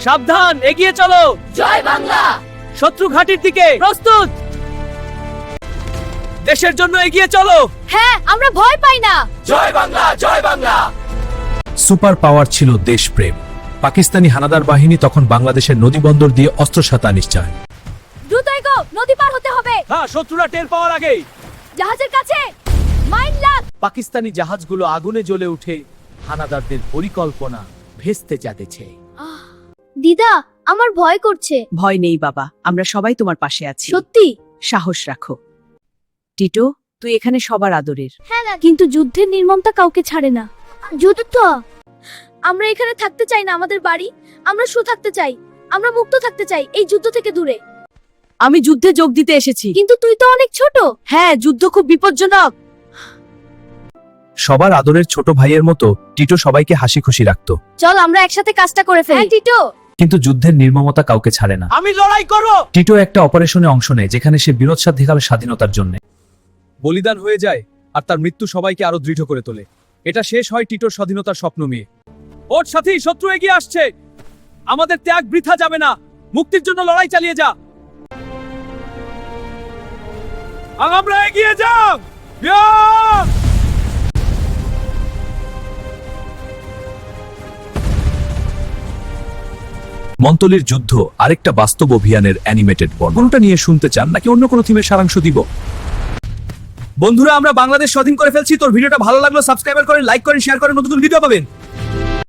সাবধান, এগিয়ে চলো। জয় বাংলা। শত্রু ঘাঁটির দিকে প্রস্তুত। দেশের জন্য এগিয়ে চলো। হ্যাঁ, আমরা ভয় পাই না। জয় বাংলা, জয় বাংলা। সুপার পাওয়ার ছিল দেশপ্রেম। পাকিস্তানি হানাদার বাহিনী তখন বাংলাদেশের নদীবন্দর দিয়ে অস্ত্র সাতা নিশ্চয়। দ্রুত এগো, নদী পার হতে হবে। হ্যাঁ, শত্রুরা টের পাওয়ার আগেই। জাহাজের কাছে মাইন লাগ। পাকিস্তানি জাহাজগুলো আগুনে জ্বলে উঠে হানাদারদের পরিকল্পনা ভেস্তে যাচ্ছে। দিদা, আমার ভয় করছে। ভয় নেই বাবা, আমরা সবাই তোমার পাশে আছি। সত্যি? সাহস রাখো। টিটো, তুই এখানে সবার আদরের। হ্যাঁ না, কিন্তু যুদ্ধের নির্মমতা কাউকে ছাড়ে না। যুদ্ধ, আমরা এখানে থাকতে চাই না। আমাদের বাড়ি, আমরা থাকতে চাই। আমরা মুক্ত থাকতে চাই এই যুদ্ধ থেকে দূরে। আমি যুদ্ধে যোগ দিতে এসেছি। কিন্তু তুই তো অনেক ছোট। হ্যাঁ, যুদ্ধ খুব বিপজ্জনক। সবার আদরের ছোট ভাইয়ের মতো টিটো সবাইকে হাসি খুশি রাখত। চল আমরা একসাথে কাজটা করে ফেলি। হ্যাঁ টিটো। কিন্তু যুদ্ধের নির্মমতা কাউকে ছাড়ে না। আমি লড়াই করব। টিটো একটা অপারেশনে অংশ নেয় যেখানে সে বীরোৎসাহিকাল স্বাধীনতার জন্য বলিদান হয়ে যায়, আর তার মৃত্যু সবাইকে আরো দৃঢ় করে তোলে। এটা শেষ হয় টিটোর স্বাধীনতার স্বপ্ন নিয়ে। ওর সাথে শত্রু এগিয়ে আসছে। আমাদের ত্যাগ বৃথা যাবে না। মুক্তির জন্য লড়াই চালিয়ে যা। আমরা এগিয়ে যাও। মন্তলির যুদ্ধ আরেকটা বাস্তব অভিযানের অ্যানিমেটেড বর্ণনা। কোনটা নিয়ে শুনতে চান নাকি অন্য কোনো থিমের সারাংশ দিব? বন্ধুরা, আমরা বাংলাদেশ স্বাধীন করে ফেলছি। তোর ভিডিওটা ভালো লাগলো সাবস্ক্রাইব করেন, লাইক করেন, শেয়ার করেন, নতুন ভিডিও পাবেন।